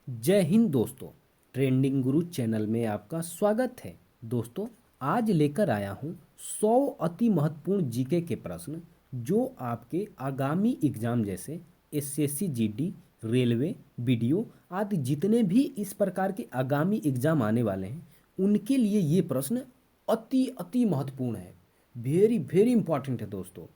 जय हिंद दोस्तों। ट्रेंडिंग गुरु चैनल में आपका स्वागत है। दोस्तों, आज लेकर आया हूँ 100 अति महत्वपूर्ण जीके के प्रश्न जो आपके आगामी एग्जाम जैसे एसएससी जीडी, रेलवे, बीडीओ आदि जितने भी इस प्रकार के आगामी एग्जाम आने वाले हैं उनके लिए ये प्रश्न अति अति महत्वपूर्ण है। वेरी वेरी इंपॉर्टेंट है दोस्तों।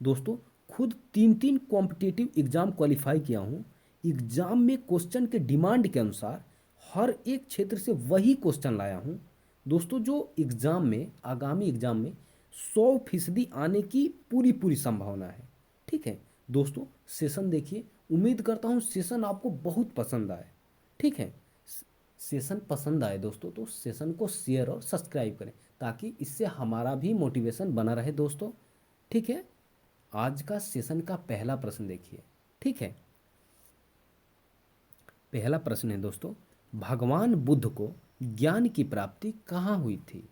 दोस्तों, खुद तीन तीन कॉम्पिटिटिव एग्ज़ाम क्वालिफाई किया हूँ। एग्ज़ाम में क्वेश्चन के डिमांड के अनुसार हर एक क्षेत्र से वही क्वेश्चन लाया हूँ। दोस्तों, जो एग्ज़ाम में आगामी एग्ज़ाम में 100% आने की पूरी पूरी संभावना है। ठीक है दोस्तों, सेशन देखिए। उम्मीद करता हूँ सेशन आपको बहुत पसंद आए। ठीक है, सेशन पसंद आए दोस्तों तो सेशन को शेयर और सब्सक्राइब करें ताकि इससे हमारा भी मोटिवेशन बना रहे दोस्तों। ठीक है, आज का सेशन का पहला प्रश्न देखिए। ठीक है, पहला प्रश्न है दोस्तों, भगवान बुद्ध को ज्ञान की प्राप्ति कहाँ हुई थी?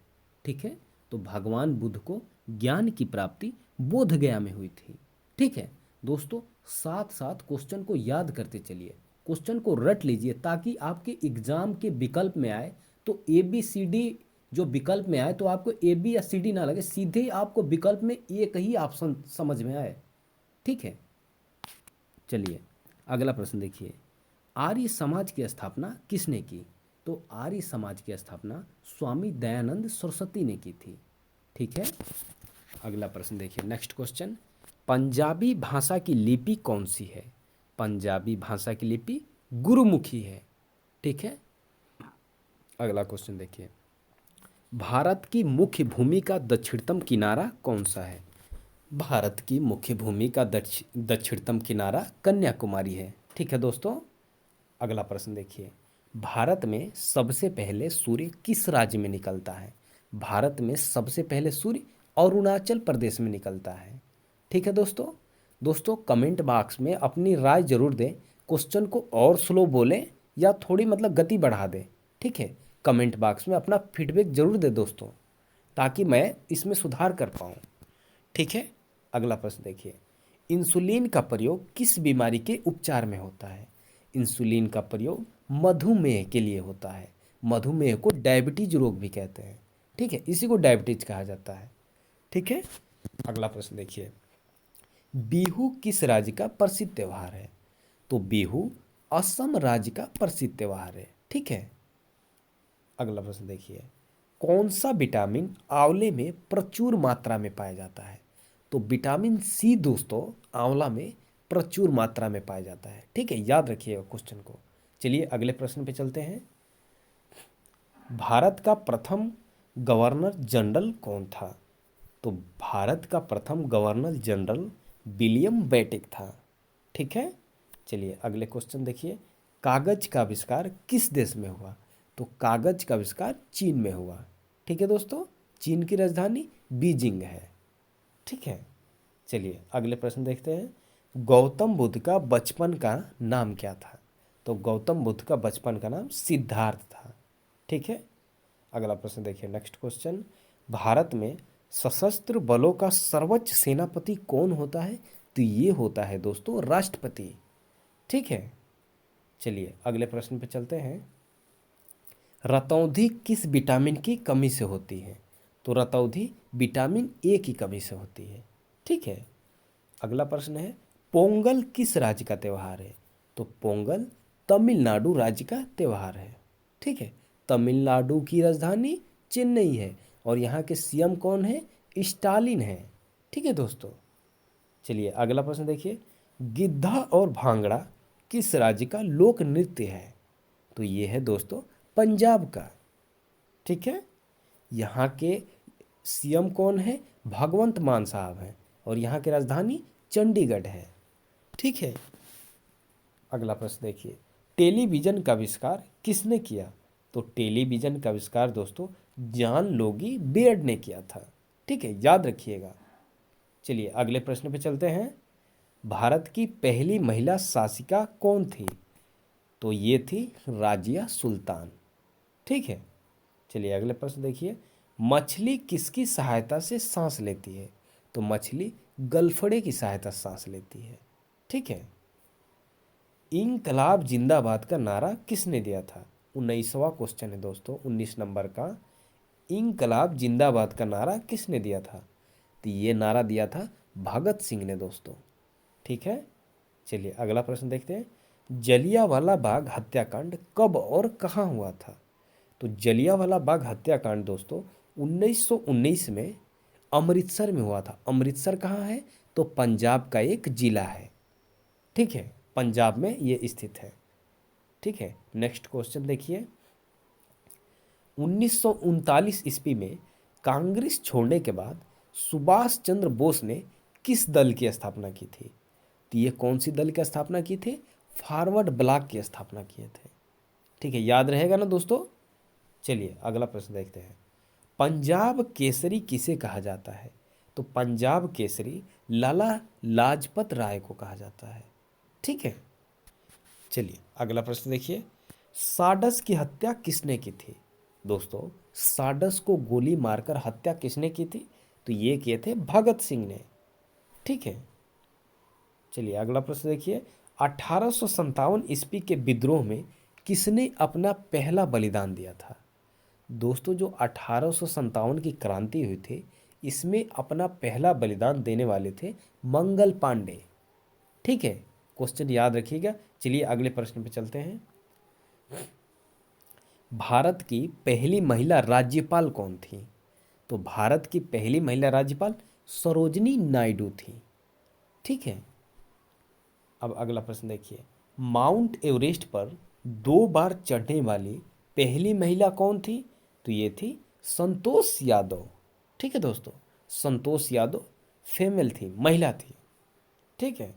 ठीक है, तो भगवान बुद्ध को ज्ञान की प्राप्ति बोध गया में हुई थी। ठीक है दोस्तों, साथ साथ क्वेश्चन को याद करते चलिए, क्वेश्चन को रट लीजिए ताकि आपके एग्जाम के विकल्प में आए तो ए बी सी डी जो विकल्प में आए तो आपको ए बी या सी डी ना लगे, सीधे आपको विकल्प में एक ही ऑप्शन समझ में आए। ठीक है, चलिए अगला प्रश्न देखिए। आर्य समाज की स्थापना किसने की? तो आर्य समाज की स्थापना स्वामी दयानंद सरस्वती ने की थी। ठीक है, अगला प्रश्न देखिए, नेक्स्ट क्वेश्चन। पंजाबी भाषा की लिपि कौन सी है? पंजाबी भाषा की लिपि गुरुमुखी है। ठीक है, अगला क्वेश्चन देखिए। भारत की मुख्य भूमि का दक्षिणतम किनारा कौन सा है? भारत की मुख्य भूमि का दक्षिणतम किनारा कन्याकुमारी है। ठीक है दोस्तों, अगला प्रश्न देखिए। भारत में सबसे पहले सूर्य किस राज्य में निकलता है? भारत में सबसे पहले सूर्य अरुणाचल प्रदेश में निकलता है। ठीक है दोस्तों। दोस्तों, कमेंट बॉक्स में अपनी राय जरूर दें। क्वेश्चन को और स्लो बोलें या थोड़ी गति बढ़ा दें। ठीक है, कमेंट बॉक्स में अपना फीडबैक जरूर दें दोस्तों, ताकि मैं इसमें सुधार कर पाऊँ। ठीक है, अगला प्रश्न देखिए। इंसुलिन का प्रयोग किस बीमारी के उपचार में होता है? इंसुलिन का प्रयोग मधुमेह के लिए होता है। मधुमेह को डायबिटीज रोग भी कहते हैं। ठीक है, इसी को डायबिटीज कहा जाता है। ठीक है, अगला प्रश्न देखिए। बिहू किस राज्य का प्रसिद्ध त्यौहार है? तो बिहू असम राज्य का प्रसिद्ध त्यौहार है। ठीक है, अगला प्रश्न देखिए। कौन सा विटामिन आंवले में प्रचुर मात्रा में पाया जाता है? तो विटामिन सी दोस्तों आंवला में प्रचुर मात्रा में पाया जाता है। ठीक है, याद रखिएगा क्वेश्चन को। चलिए अगले प्रश्न पे चलते हैं। भारत का प्रथम गवर्नर जनरल कौन था? तो भारत का प्रथम गवर्नर जनरल विलियम बेंटिक था। ठीक है, चलिए अगले क्वेश्चन देखिए। कागज का आविष्कार किस देश में हुआ? तो कागज का आविष्कार चीन में हुआ। ठीक है दोस्तों, चीन की राजधानी बीजिंग है। ठीक है, चलिए अगले प्रश्न देखते हैं। गौतम बुद्ध का बचपन का नाम क्या था? तो गौतम बुद्ध का बचपन का नाम सिद्धार्थ था। ठीक है, अगला प्रश्न देखिए, नेक्स्ट क्वेश्चन। भारत में सशस्त्र बलों का सर्वोच्च सेनापति कौन होता है? तो ये होता है दोस्तों राष्ट्रपति। ठीक है, चलिए अगले प्रश्न पे चलते हैं। रतौंधी किस विटामिन की कमी से होती है? तो रतौंधी विटामिन ए की कमी से होती है। ठीक है, अगला प्रश्न है। पोंगल किस राज्य का त्यौहार है? तो पोंगल तमिलनाडु राज्य का त्यौहार है। ठीक है, तमिलनाडु की राजधानी चेन्नई है और यहाँ के सीएम कौन है? स्टालिन है। ठीक है दोस्तों, चलिए अगला प्रश्न देखिए। गिद्धा और भांगड़ा किस राज्य का लोक नृत्य है? तो ये है दोस्तों पंजाब का। ठीक है, यहाँ के सीएम कौन है? भगवंत मान साहब हैं और यहाँ की राजधानी चंडीगढ़ है। ठीक है, अगला प्रश्न देखिए। टेलीविज़न का आविष्कार किसने किया? तो टेलीविज़न का आविष्कार दोस्तों जॉन लोगी बेयर्ड ने किया था। ठीक है, याद रखिएगा। चलिए अगले प्रश्न पे चलते हैं। भारत की पहली महिला शासिका कौन थी? तो ये थी राजिया सुल्तान। ठीक है, चलिए अगले प्रश्न देखिए। मछली किसकी सहायता से सांस लेती है? तो मछली गलफड़े की सहायता से सांस लेती है। ठीक है, इंकलाब जिंदाबाद का नारा किसने दिया था? 19वां क्वेश्चन है दोस्तों, 19 नंबर का। इंकलाब जिंदाबाद का नारा किसने दिया था? तो ये नारा दिया था भगत सिंह ने दोस्तों। ठीक है, चलिए अगला प्रश्न देखते हैं। जलियांवाला बाग हत्याकांड कब और कहाँ हुआ था? तो जलियांवाला बाग हत्याकांड दोस्तों 1919 में अमृतसर में हुआ था। अमृतसर कहाँ है? तो पंजाब का एक जिला है। ठीक है, पंजाब में ये स्थित है। ठीक है, नेक्स्ट क्वेश्चन देखिए। 1939 ईस्वी में कांग्रेस छोड़ने के बाद सुभाष चंद्र बोस ने किस दल की स्थापना की थी? तो ये कौन सी दल की स्थापना की थी? फॉरवर्ड ब्लॉक की स्थापना किए थे। ठीक है, याद रहेगा ना दोस्तों। चलिए अगला प्रश्न देखते हैं। पंजाब केसरी किसे कहा जाता है? तो पंजाब केसरी लाला लाजपत राय को कहा जाता है। ठीक है, चलिए अगला प्रश्न देखिए। साडस की हत्या किसने की थी? दोस्तों साडस को गोली मारकर हत्या किसने की थी? तो ये किए थे भगत सिंह ने। ठीक है, चलिए अगला प्रश्न देखिए। 1857 ईस्वी के विद्रोह में किसने अपना पहला बलिदान दिया था? दोस्तों जो 1857 की क्रांति हुई थी, इसमें अपना पहला बलिदान देने वाले थे मंगल पांडे। ठीक है, क्वेश्चन याद रखिएगा। चलिए अगले प्रश्न पे चलते हैं। भारत की पहली महिला राज्यपाल कौन थी? तो भारत की पहली महिला राज्यपाल सरोजनी नायडू थी। ठीक है, अब अगला प्रश्न देखिए। माउंट एवरेस्ट पर 2 बार चढ़ने वाली पहली महिला कौन थी? तो ये थी संतोष यादव। ठीक है दोस्तों, संतोष यादव फीमेल थी, महिला थी। ठीक है,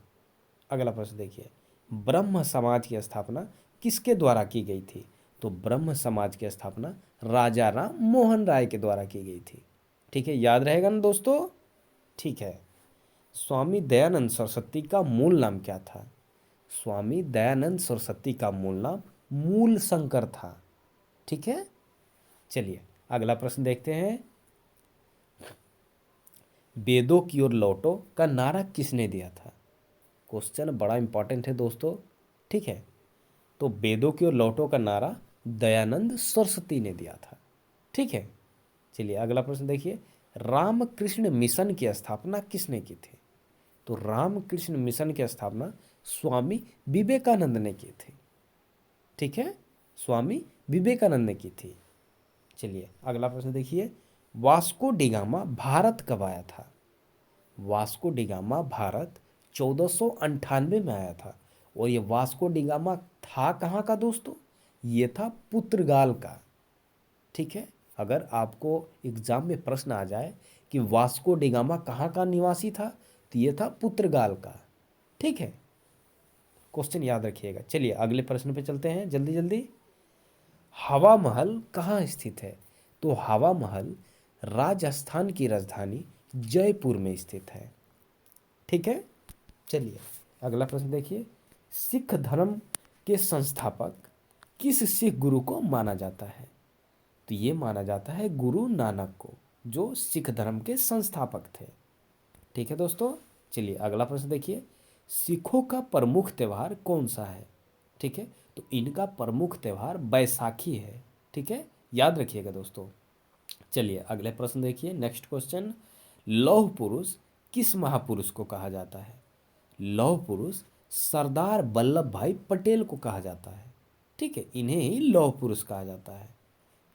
अगला प्रश्न देखिए। ब्रह्म समाज की स्थापना किसके द्वारा की गई थी? तो ब्रह्म समाज की स्थापना राजा राम मोहन राय के द्वारा की गई थी। ठीक है, याद रहेगा ना दोस्तों। ठीक है, स्वामी दयानंद सरस्वती का मूल नाम क्या था? स्वामी दयानंद सरस्वती का मूल नाम मूल शंकर था। ठीक है, चलिए अगला प्रश्न देखते हैं। वेदों की ओर लौटो का नारा किसने दिया था? क्वेश्चन बड़ा इंपॉर्टेंट है दोस्तों। ठीक है, तो वेदों की ओर लौटो का नारा दयानंद सरस्वती ने दिया था। ठीक है, चलिए अगला प्रश्न देखिए। रामकृष्ण मिशन की स्थापना किसने की थी? तो रामकृष्ण मिशन की स्थापना स्वामी विवेकानंद ने की थी। ठीक है, स्वामी विवेकानंद ने की थी। चलिए अगला प्रश्न देखिए। वास्को डिगामा भारत कब आया था? वास्को डिगामा भारत 1498 में आया था। और ये वास्को डिगामा था कहाँ का दोस्तों? ये था पुर्तगाल का। ठीक है, अगर आपको एग्जाम में प्रश्न आ जाए कि वास्को डिगामा कहाँ का निवासी था, तो ये था पुर्तगाल का। ठीक है, क्वेश्चन याद रखिएगा। चलिए अगले प्रश्न पे चलते हैं जल्दी जल्दी। हवा महल कहाँ स्थित है? तो हवा महल राजस्थान की राजधानी जयपुर में स्थित है। ठीक है, चलिए अगला प्रश्न देखिए। सिख धर्म के संस्थापक किस सिख गुरु को माना जाता है? तो ये माना जाता है गुरु नानक को, जो सिख धर्म के संस्थापक थे। ठीक है दोस्तों, चलिए अगला प्रश्न देखिए। सिखों का प्रमुख त्यौहार कौन सा है? ठीक है, तो इनका प्रमुख त्यौहार बैसाखी है। ठीक है, याद रखिएगा दोस्तों। चलिए अगले प्रश्न देखिए, नेक्स्ट क्वेश्चन। लौह पुरुष किस महापुरुष को कहा जाता है? लौह पुरुष सरदार वल्लभ भाई पटेल को कहा जाता है। ठीक है, इन्हें ही लौह पुरुष कहा जाता है।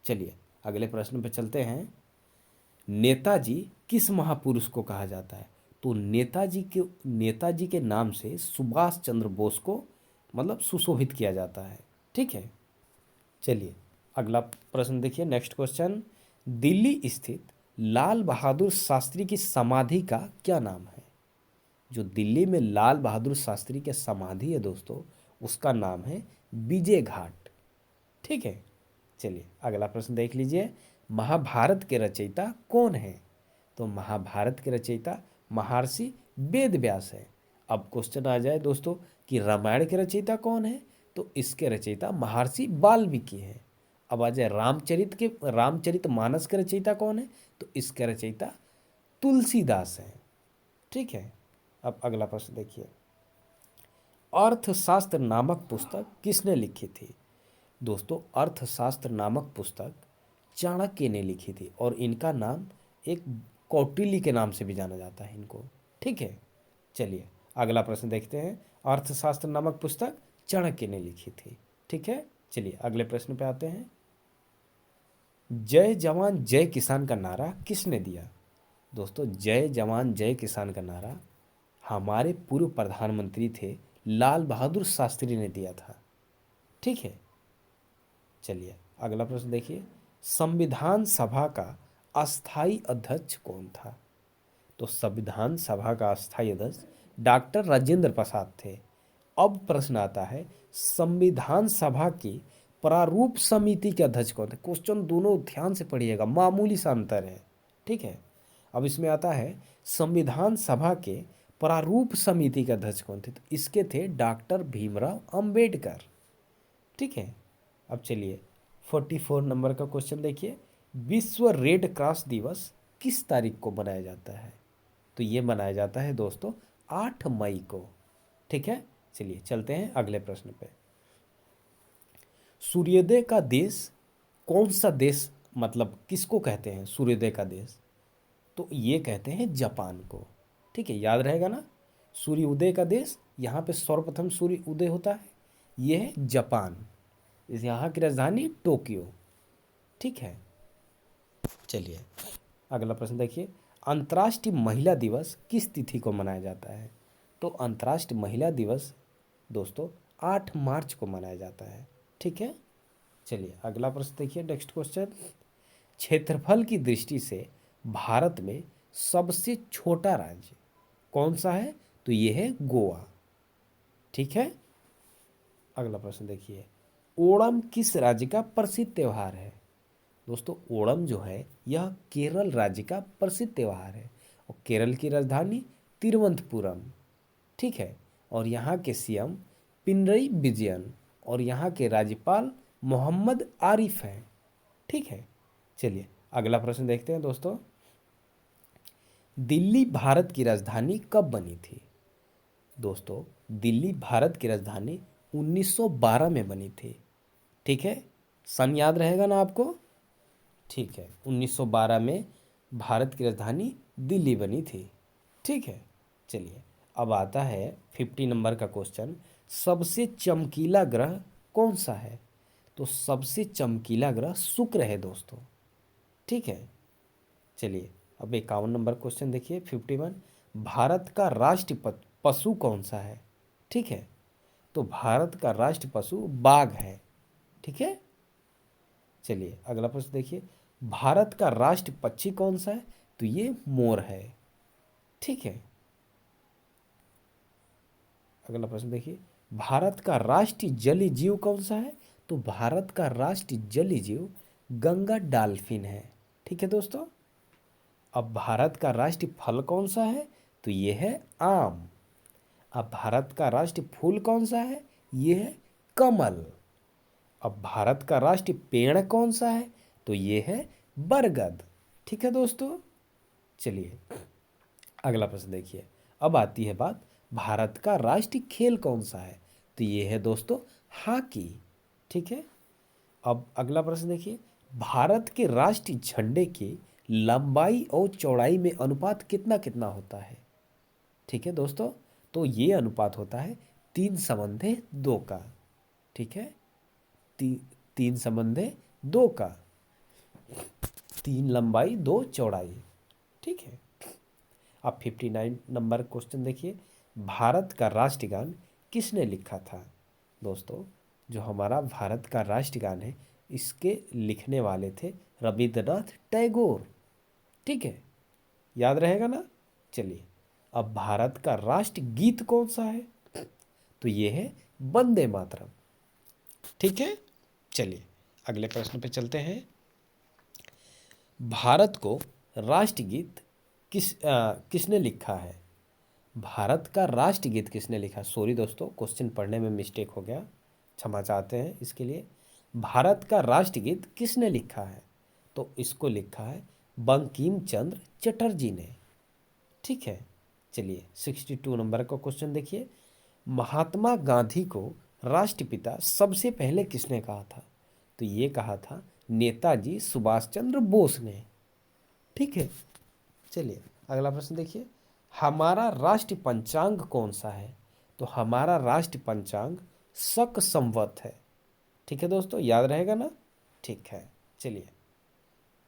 चलिए अगले प्रश्न पे चलते हैं। नेताजी किस महापुरुष को कहा जाता है? तो नेताजी के नाम से सुभाष चंद्र बोस को मतलब सुशोभित किया जाता है। ठीक है, चलिए अगला प्रश्न देखिए, नेक्स्ट क्वेश्चन। दिल्ली स्थित लाल बहादुर शास्त्री की समाधि का क्या नाम है? जो दिल्ली में लाल बहादुर शास्त्री की समाधि है दोस्तों, उसका नाम है विजय घाट। ठीक है, चलिए अगला प्रश्न देख लीजिए। महाभारत के रचयिता कौन है? तो महाभारत के रचयिता महर्षि वेद व्यास है। अब क्वेश्चन आ जाए दोस्तों कि रामायण के रचयिता कौन है? तो इसके रचयिता महर्षि वाल्मीकि है। अब आ जाए रामचरित मानस के रचयिता कौन है? तो इसके रचयिता तुलसीदास है। ठीक है, अब अगला प्रश्न देखिए। अर्थशास्त्र नामक पुस्तक किसने लिखी थी? दोस्तों, अर्थशास्त्र नामक पुस्तक चाणक्य ने लिखी थी और इनका नाम एक कौटिल्य के नाम से भी जाना जाता है इनको। ठीक है, चलिए अगला प्रश्न देखते हैं। अर्थशास्त्र नामक पुस्तक चाणक्य ने लिखी थी। ठीक है, चलिए अगले प्रश्न पे आते हैं। जय जवान जय किसान का नारा किसने दिया? दोस्तों, जय जवान जय किसान का नारा हमारे पूर्व प्रधानमंत्री थे लाल बहादुर शास्त्री ने दिया था। ठीक है, चलिए अगला प्रश्न देखिए। संविधान सभा का अस्थाई अध्यक्ष कौन था? तो संविधान सभा का अस्थाई अध्यक्ष डॉक्टर राजेंद्र प्रसाद थे। अब प्रश्न आता है, संविधान सभा की प्रारूप समिति के अध्यक्ष कौन थे? क्वेश्चन दोनों ध्यान से पढ़िएगा, मामूली सा अंतर है। ठीक है, अब इसमें आता है संविधान सभा के प्रारूप समिति के अध्यक्ष कौन थे? तो इसके थे डॉक्टर भीमराव अंबेडकर। ठीक है, अब चलिए 44 नंबर का क्वेश्चन देखिए। विश्व रेड क्रॉस दिवस किस तारीख को मनाया जाता है? तो ये मनाया जाता है दोस्तों 8 मई को। ठीक है, चलिए चलते हैं अगले प्रश्न पे। सूर्योदय का देश कौन सा देश, मतलब किसको कहते हैं सूर्योदय का देश? तो ये कहते हैं जापान को। ठीक है, याद रहेगा ना, सूर्योदय का देश, यहाँ पे सर्वप्रथम सूर्य उदय होता है, ये है जापान। इस यहाँ की राजधानी टोक्यो। ठीक है, चलिए अगला प्रश्न देखिए। अंतर्राष्ट्रीय महिला दिवस किस तिथि को मनाया जाता है? तो अंतर्राष्ट्रीय महिला दिवस दोस्तों 8 मार्च को मनाया जाता है। ठीक है, चलिए अगला प्रश्न देखिए, नेक्स्ट क्वेश्चन। क्षेत्रफल की दृष्टि से भारत में सबसे छोटा राज्य कौन सा है? तो ये है गोवा। ठीक है, अगला प्रश्न देखिए। ओणम किस राज्य का प्रसिद्ध त्यौहार है? दोस्तों, ओणम जो है यह केरल राज्य का प्रसिद्ध त्यौहार है और केरल की राजधानी तिरुवनंतपुरम। ठीक है, और यहाँ के सीएम पिनरई विजयन और यहाँ के राज्यपाल मोहम्मद आरिफ हैं। ठीक है, चलिए अगला प्रश्न देखते हैं दोस्तों। दिल्ली भारत की राजधानी कब बनी थी? दोस्तों, दिल्ली भारत की राजधानी 1912 में बनी थी। ठीक है, सन याद रहेगा ना आपको? ठीक है, 1912 में भारत की राजधानी दिल्ली बनी थी। ठीक है, चलिए अब आता है 50 नंबर का क्वेश्चन। सबसे चमकीला ग्रह कौन सा है? तो सबसे चमकीला ग्रह शुक्र है दोस्तों। ठीक है, चलिए अब 51 नंबर क्वेश्चन देखिए 51। भारत का राष्ट्रीय पशु कौन सा है? ठीक है, तो भारत का राष्ट्रीय पशु बाघ है। ठीक है, चलिए अगला प्रश्न देखिए। भारत का राष्ट्रीय पक्षी कौन सा है? तो ये मोर है। ठीक है, अगला प्रश्न देखिए। भारत का राष्ट्रीय जलीय जीव कौन सा है? तो भारत का राष्ट्रीय जलीय जीव गंगा डॉल्फिन है। ठीक है दोस्तों, अब भारत का राष्ट्रीय फल कौन सा है? तो ये है आम। अब भारत का राष्ट्रीय फूल कौन सा है? ये है कमल। अब भारत का राष्ट्रीय पेड़ कौन सा है? तो ये है बरगद। ठीक है दोस्तों, चलिए अगला प्रश्न देखिए। अब आती है बात, भारत का राष्ट्रीय खेल कौन सा है? तो ये है दोस्तों हॉकी। ठीक है, अब अगला प्रश्न देखिए। भारत के राष्ट्रीय झंडे की लंबाई और चौड़ाई में अनुपात कितना कितना होता है? ठीक है दोस्तों, तो ये अनुपात होता है 3:2 का। ठीक है, 3:2 का, 3 लंबाई 2 चौड़ाई। ठीक है, अब 59 नंबर क्वेश्चन देखिए। भारत का राष्ट्रगान किसने लिखा था? दोस्तों, जो हमारा भारत का राष्ट्रगान है इसके लिखने वाले थे रविंद्रनाथ टैगोर। ठीक है, याद रहेगा ना? चलिए, अब भारत का राष्ट्रगीत कौन सा है? तो ये है वंदे मातरम। ठीक है, चलिए अगले प्रश्न पे चलते हैं। भारत को राष्ट्रगीत किसने लिखा है? भारत का राष्ट्रगीत किसने लिखा? सॉरी दोस्तों, क्वेश्चन पढ़ने में मिस्टेक हो गया, क्षमा चाहते हैं इसके लिए। भारत का राष्ट्रगीत किसने लिखा है? तो इसको लिखा है बंकिम चंद्र चटर्जी ने। ठीक है, चलिए 62 नंबर का क्वेश्चन देखिए। महात्मा गांधी को राष्ट्रपिता सबसे पहले किसने कहा था? तो ये कहा था नेताजी सुभाष चंद्र बोस ने। ठीक है, चलिए अगला प्रश्न देखिए, हमारा राष्ट्र पंचांग कौन सा है? तो हमारा राष्ट्र पंचांग शक संवत है। ठीक है दोस्तों, याद रहेगा ना? ठीक है, चलिए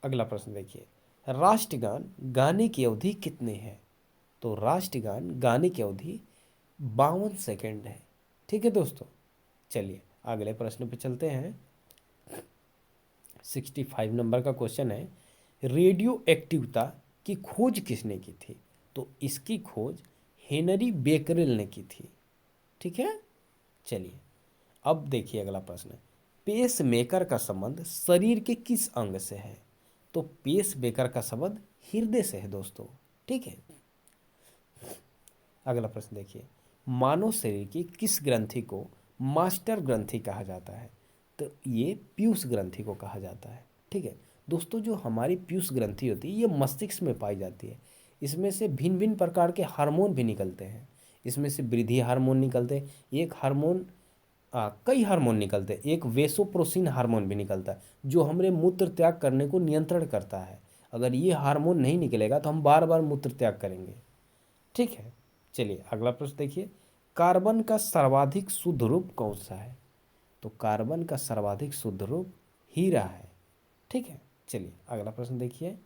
अगला प्रश्न देखिए, राष्ट्रगान गाने की अवधि कितनी है? तो राष्ट्रगान गाने की अवधि 52 सेकेंड है। ठीक है दोस्तों, चलिए अगले प्रश्न पे चलते हैं। 65 नंबर का क्वेश्चन है, रेडियो एक्टिवता की खोज किसने की थी? तो इसकी खोज हेनरी बेकरेल ने की थी। ठीक है, चलिए अब देखिए अगला प्रश्न, पेस मेकर का संबंध शरीर के किस अंग से है? तो पेस मेकर का संबंध हृदय से है दोस्तों। ठीक है, अगला प्रश्न देखिए, मानव शरीर की किस ग्रंथि को मास्टर ग्रंथि कहा जाता है? तो ये पीयूष ग्रंथि को कहा जाता है। ठीक है दोस्तों, जो हमारी पीयूष ग्रंथि होती है ये मस्तिष्क में पाई जाती है। इसमें से भिन्न भिन्न प्रकार के हार्मोन भी निकलते हैं। इसमें से वृद्धि हार्मोन निकलते हैं, एक हार्मोन कई हार्मोन निकलते हैं, एक वेसोप्रोसिन हार्मोन भी निकलता है जो हमारे मूत्र त्याग करने को नियंत्रण करता है। अगर ये हार्मोन नहीं निकलेगा तो हम बार बार मूत्र त्याग करेंगे। ठीक है, चलिए अगला प्रश्न देखिए, कार्बन का सर्वाधिक शुद्ध रूप कौन सा है? तो कार्बन का सर्वाधिक शुद्ध रूप हीरा है। ठीक है, चलिए अगला प्रश्न देखिए,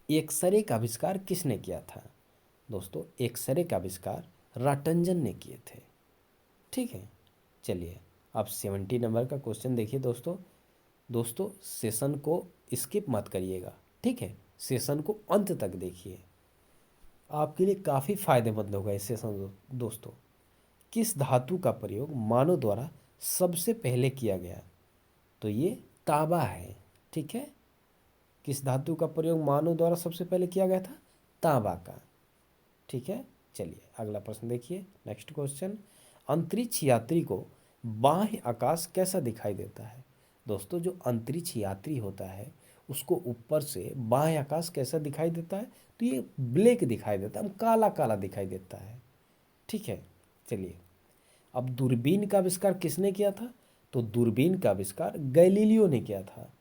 एक्सरे का आविष्कार किसने किया था? दोस्तों एक्सरे का आविष्कार राटंजन ने किए थे। ठीक है, चलिए अब 70 नंबर का क्वेश्चन देखिए दोस्तों। दोस्तों सेशन को स्किप मत करिएगा। ठीक है, सेशन को अंत तक देखिए, आपके लिए काफ़ी फायदेमंद होगा इस सेशन दोस्तों। किस धातु का प्रयोग मानव द्वारा सबसे पहले किया गया? तो ये तांबा है। ठीक है, किस धातु का प्रयोग मानव द्वारा सबसे पहले किया गया था? तांबा का। ठीक है, चलिए अगला प्रश्न देखिए, नेक्स्ट क्वेश्चन, अंतरिक्ष यात्री को बाह्य आकाश कैसा दिखाई देता है? दोस्तों जो अंतरिक्ष यात्री होता है उसको ऊपर से बाह्य आकाश कैसा दिखाई देता है? तो ये ब्लैक दिखाई देता है, काला काला दिखाई देता है। ठीक है, चलिए अब दूरबीन का आविष्कार किसने किया था? तो दूरबीन का आविष्कार गैलीलियो ने किया था।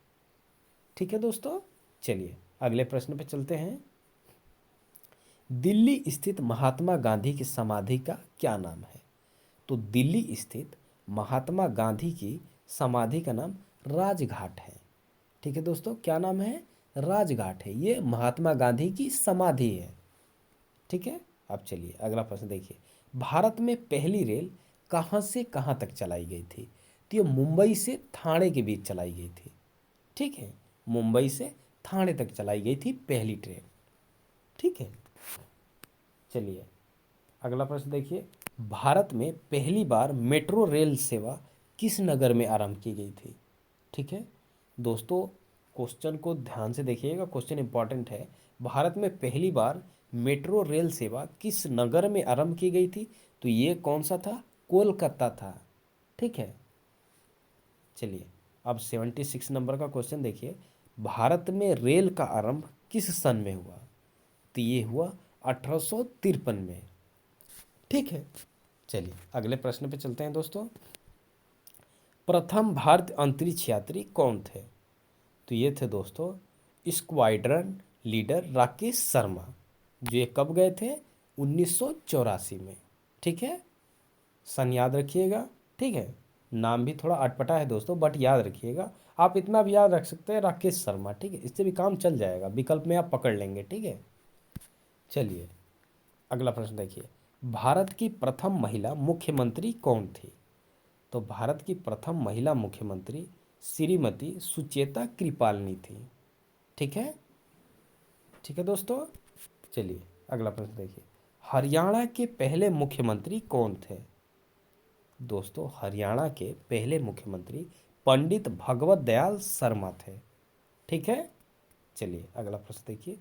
ठीक है दोस्तों, चलिए अगले प्रश्न पे चलते हैं, दिल्ली स्थित महात्मा गांधी की समाधि का क्या नाम है? तो दिल्ली स्थित महात्मा गांधी की समाधि का नाम राजघाट है। ठीक है दोस्तों, क्या नाम है? राजघाट है, ये महात्मा गांधी की समाधि है। ठीक है, अब चलिए अगला प्रश्न देखिए, भारत में पहली रेल कहाँ से कहाँ तक चलाई गई थी? तो ये मुंबई से थाने के बीच चलाई गई थी। ठीक है, मुंबई से थाने तक चलाई गई थी पहली ट्रेन। ठीक है, चलिए अगला प्रश्न देखिए, भारत में पहली बार मेट्रो रेल सेवा किस नगर में आरंभ की गई थी? ठीक है दोस्तों, क्वेश्चन को ध्यान से देखिएगा, क्वेश्चन इंपॉर्टेंट है। भारत में पहली बार मेट्रो रेल सेवा किस नगर में आरंभ की गई थी? तो ये कौन सा था? कोलकाता था। ठीक है, चलिए अब 76 नंबर का क्वेश्चन देखिए, भारत में रेल का आरंभ किस सन में हुआ? तो ये हुआ 1853 में। ठीक है, चलिए अगले प्रश्न पे चलते हैं दोस्तों, प्रथम भारतीय अंतरिक्ष यात्री कौन थे? तो ये थे दोस्तों स्क्वाड्रन लीडर राकेश शर्मा, जो ये कब गए थे? 1984 में। ठीक है, सन याद रखिएगा। ठीक है, नाम भी थोड़ा अटपटा है दोस्तों बट याद रखिएगा, आप इतना भी याद रख सकते हैं राकेश शर्मा। ठीक है, इससे भी काम चल जाएगा, विकल्प में आप पकड़ लेंगे। ठीक है, चलिए अगला प्रश्न देखिए, भारत की प्रथम महिला मुख्यमंत्री कौन थी? तो भारत की प्रथम महिला मुख्यमंत्री श्रीमती सुचेता कृपालनी थी। ठीक है, ठीक है दोस्तों, चलिए अगला प्रश्न देखिए, हरियाणा के पहले मुख्यमंत्री कौन थे? दोस्तों हरियाणा के पहले मुख्यमंत्री पंडित भगवत दयाल शर्मा थे। ठीक है, चलिए अगला प्रश्न देखिए,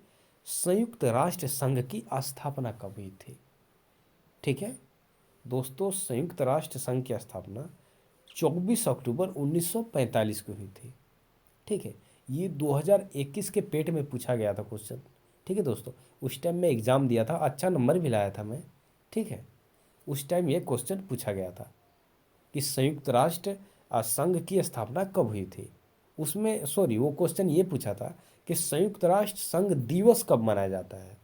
संयुक्त राष्ट्र संघ की स्थापना कब हुई थी? ठीक है दोस्तों, संयुक्त राष्ट्र संघ की स्थापना 24 अक्टूबर 1945 को हुई थी। ठीक है, ये 2021 के पेट में पूछा गया था क्वेश्चन। ठीक है दोस्तों, उस टाइम मैं एग्ज़ाम दिया था, अच्छा नंबर भी लाया था मैं। ठीक है, उस टाइम ये क्वेश्चन पूछा गया था कि संयुक्त राष्ट्र संघ की स्थापना कब हुई थी। उसमें सॉरी वो क्वेश्चन ये पूछा था कि संयुक्त राष्ट्र संघ दिवस कब मनाया जाता है।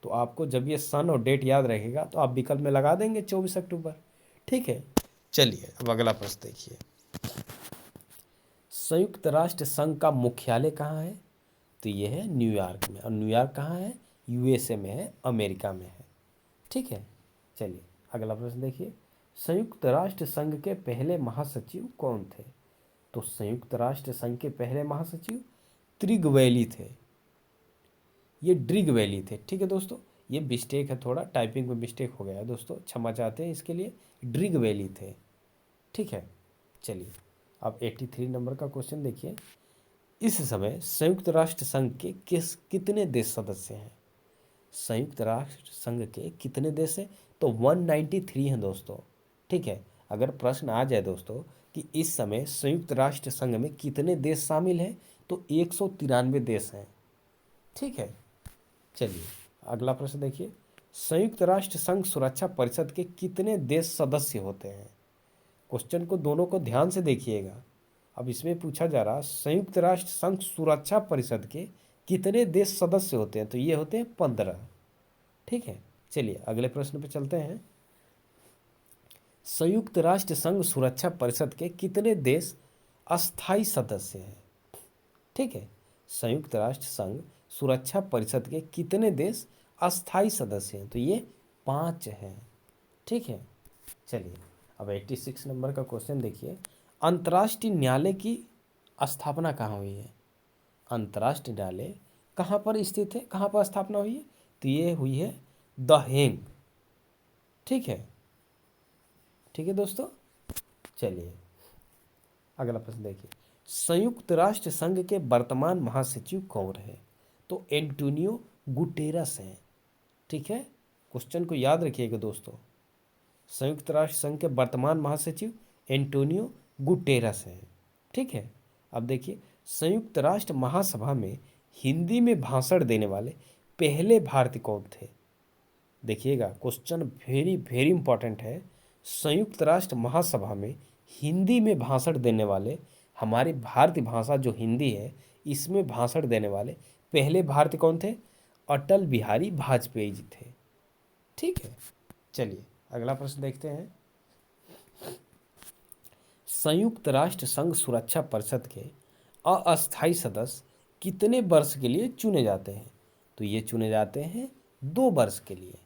तो आपको जब ये सन और डेट याद रहेगा तो आप विकल्प में लगा देंगे 24 अक्टूबर। ठीक है, चलिए अब अगला प्रश्न देखिए। संयुक्त राष्ट्र संघ का मुख्यालय कहाँ है? तो ये है न्यूयॉर्क में। और न्यूयॉर्क कहाँ है? यूएसए में है, अमेरिका में है। ठीक है, चलिए अगला प्रश्न देखिए। संयुक्त राष्ट्र संघ के पहले महासचिव कौन थे? तो संयुक्त राष्ट्र संघ के पहले महासचिव त्रिगवैली थे। ये ड्रिग वैली थे। ठीक है दोस्तों, ये मिस्टेक है, थोड़ा टाइपिंग में मिस्टेक हो गया है दोस्तों, क्षमा चाहते हैं इसके लिए। ड्रिग वैली थे। ठीक है, चलिए अब 83 नंबर का क्वेश्चन देखिए। इस समय संयुक्त राष्ट्र संघ के कितने देश सदस्य हैं? संयुक्त राष्ट्र संघ के कितने देश हैं? तो 193 हैं दोस्तों। ठीक है, अगर प्रश्न आ जाए दोस्तों कि इस समय संयुक्त राष्ट्र संघ में कितने देश शामिल हैं, तो 193 देश हैं। ठीक है, चलिए अगला प्रश्न देखिए। संयुक्त राष्ट्र संघ सुरक्षा परिषद के कितने देश सदस्य होते हैं? क्वेश्चन को दोनों को ध्यान से देखिएगा। अब इसमें पूछा जा रहा संयुक्त राष्ट्र संघ सुरक्षा परिषद के कितने देश सदस्य होते हैं? तो ये होते हैं 15। ठीक है, चलिए अगले प्रश्न पे चलते हैं। संयुक्त राष्ट्र संघ सुरक्षा परिषद के कितने देश अस्थायी सदस्य हैं? ठीक है, संयुक्त राष्ट्र संघ सुरक्षा परिषद के कितने देश अस्थायी सदस्य हैं? तो ये 5 हैं। ठीक है, चलिए अब 86 नंबर का क्वेश्चन देखिए। अंतर्राष्ट्रीय न्यायालय की स्थापना कहाँ हुई है? अंतर्राष्ट्रीय न्यायालय कहाँ पर स्थित है, कहाँ पर स्थापना हुई है? तो ये हुई है द हेग। ठीक है, ठीक है दोस्तों, चलिए अगला प्रश्न देखिए। संयुक्त राष्ट्र संघ के वर्तमान महासचिव कौन है? तो एंटोनियो गुटेरस हैं। ठीक है, क्वेश्चन को याद रखिएगा दोस्तों। संयुक्त राष्ट्र संघ के वर्तमान महासचिव एंटोनियो गुटेरस हैं। ठीक है, अब देखिए संयुक्त राष्ट्र महासभा में हिंदी में भाषण देने वाले पहले भारतीय कौन थे? देखिएगा क्वेश्चन वेरी वेरी इंपॉर्टेंट है। संयुक्त राष्ट्र महासभा में हिंदी में भाषण देने वाले, हमारी भारतीय भाषा जो हिंदी है इसमें भाषण देने वाले पहले भारतीय कौन थे? अटल बिहारी वाजपेयी जी थे। ठीक है, चलिए अगला प्रश्न देखते हैं। संयुक्त राष्ट्र संघ सुरक्षा परिषद के अस्थायी सदस्य कितने वर्ष के लिए चुने जाते हैं? तो ये चुने जाते हैं 2 वर्ष के लिए।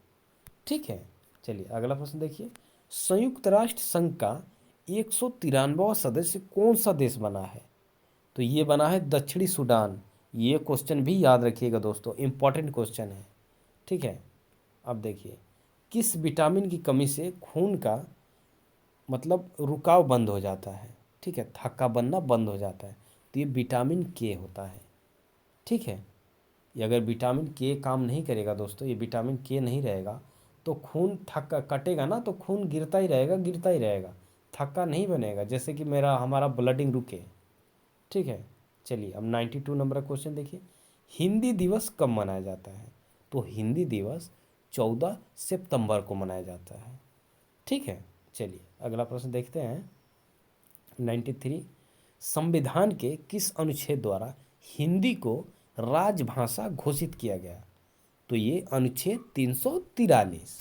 ठीक है, चलिए अगला प्रश्न देखिए। संयुक्त राष्ट्र संघ का 193वां सदस्य कौन सा देश बना है? तो ये बना है दक्षिणी सूडान। ये क्वेश्चन भी याद रखिएगा दोस्तों, इंपॉर्टेंट क्वेश्चन है। ठीक है, अब देखिए किस विटामिन की कमी से खून का मतलब रुकाव बंद हो जाता है? ठीक है, थक्का बनना बंद हो जाता है। तो ये विटामिन के होता है। ठीक है, ये अगर विटामिन के काम नहीं करेगा दोस्तों, ये विटामिन के नहीं रहेगा तो खून थक्का कटेगा ना, तो खून गिरता ही रहेगा गिरता ही रहेगा, थक्का नहीं बनेगा, जैसे कि हमारा ब्लडिंग रुके। ठीक है, चलिए अब 92 नंबर का क्वेश्चन देखिए। हिंदी दिवस कब मनाया जाता है? तो हिंदी दिवस 14 सितंबर को मनाया जाता है। ठीक है, चलिए अगला प्रश्न देखते हैं। 93 संविधान के किस अनुच्छेद द्वारा हिंदी को राजभाषा घोषित किया गया? तो ये अनुच्छेद 343।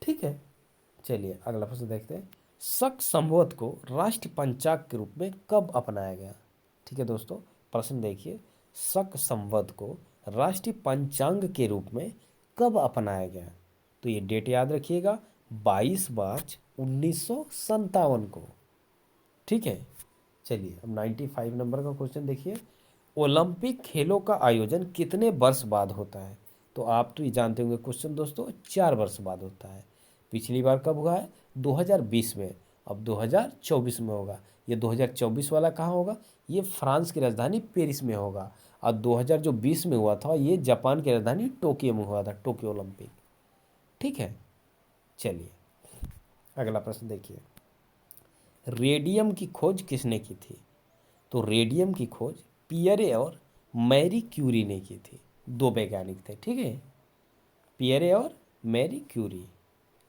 ठीक है, चलिए अगला प्रश्न देखते हैं। शक संवत को राष्ट्र पंचांग के रूप में कब अपनाया गया? ठीक है दोस्तों, प्रश्न देखिए। शक संवत को राष्ट्रीय पंचांग के रूप में कब अपनाया गया? तो ये डेट याद रखिएगा, 22 मार्च 1957 को। ठीक है, चलिए अब 95 नंबर का क्वेश्चन देखिए। ओलंपिक खेलों का आयोजन कितने वर्ष बाद होता है? तो आप तो ये जानते होंगे क्वेश्चन दोस्तों, 4 वर्ष बाद होता है। पिछली बार कब हुआ है? 2020 में। अब 2024 में होगा। ये 2024 वाला कहाँ होगा? ये फ्रांस की राजधानी पेरिस में होगा। और 2020 में हुआ था ये जापान की राजधानी टोक्यो में हुआ था, टोक्यो ओलंपिक। ठीक है, चलिए अगला प्रश्न देखिए। रेडियम की खोज किसने की थी? तो रेडियम की खोज पियरे और मैरी क्यूरी ने की थी। 2 वैज्ञानिक थे। ठीक है, पियरे और मैरी क्यूरी।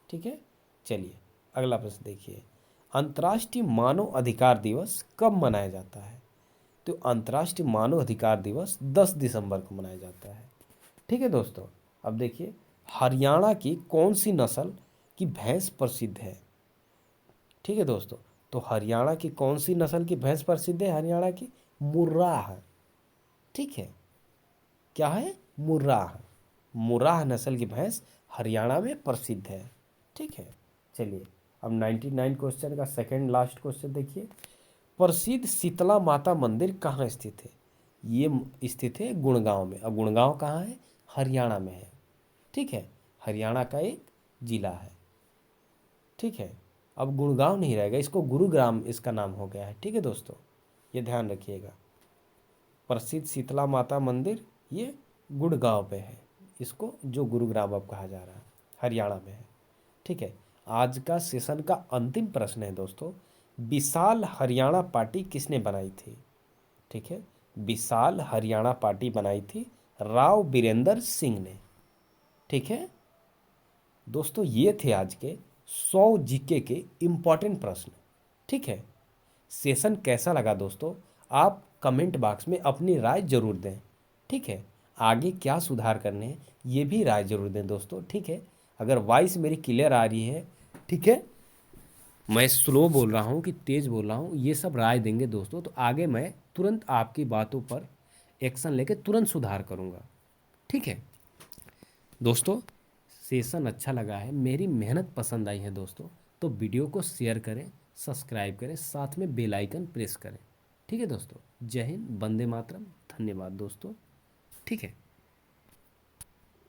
ठीक है, चलिए अगला प्रश्न देखिए, अंतर्राष्ट्रीय मानव अधिकार दिवस कब मनाया जाता है? तो अंतर्राष्ट्रीय मानव अधिकार दिवस 10 दिसंबर को मनाया जाता है। ठीक है दोस्तों, अब देखिए हरियाणा की कौन सी नस्ल की भैंस प्रसिद्ध है? ठीक है दोस्तों, तो हरियाणा की कौन सी नस्ल की भैंस प्रसिद्ध है? हरियाणा की मुर्राह। ठीक है, क्या है? मुर्राह। मुर्राह नस्ल की भैंस हरियाणा में प्रसिद्ध है। ठीक है, चलिए अब 99 क्वेश्चन का सेकंड लास्ट क्वेश्चन देखिए, प्रसिद्ध शीतला माता मंदिर कहाँ स्थित है? ये स्थित है गुड़गांव में। अब गुड़गांव कहाँ है? हरियाणा में है। ठीक है, हरियाणा का एक जिला है। ठीक है, अब गुड़गांव नहीं रहेगा, इसको गुरुग्राम इसका नाम हो गया है। ठीक है दोस्तों, ये ध्यान रखिएगा। प्रसिद्ध शीतला माता मंदिर ये गुड़गांव पे है, इसको जो गुरुग्राम अब कहा जा रहा है, हरियाणा में है। ठीक है, आज का सेशन का अंतिम प्रश्न है दोस्तों, विशाल हरियाणा पार्टी किसने बनाई थी? ठीक है, विशाल हरियाणा पार्टी बनाई थी राव बीरेंद्र सिंह ने। ठीक है दोस्तों, ये थे आज के 100 जीके के इम्पॉर्टेंट प्रश्न। ठीक है, सेशन कैसा लगा दोस्तों? आप कमेंट बॉक्स में अपनी राय जरूर दें। ठीक है, आगे क्या सुधार करने हैं ये भी राय जरूर दें दोस्तों। ठीक है, अगर वॉइस मेरी क्लियर आ रही है, ठीक है, मैं स्लो बोल रहा हूँ कि तेज़ बोल रहा हूँ, ये सब राय देंगे दोस्तों, तो आगे मैं तुरंत आपकी बातों पर एक्शन लेके तुरंत सुधार करूँगा। ठीक है दोस्तों, सेशन अच्छा लगा है, मेरी मेहनत पसंद आई है दोस्तों, तो वीडियो को शेयर करें, सब्सक्राइब करें, साथ में बेल आइकन प्रेस करें। ठीक है दोस्तों, जय हिंद, वंदे मातरम, धन्यवाद दोस्तों। ठीक है।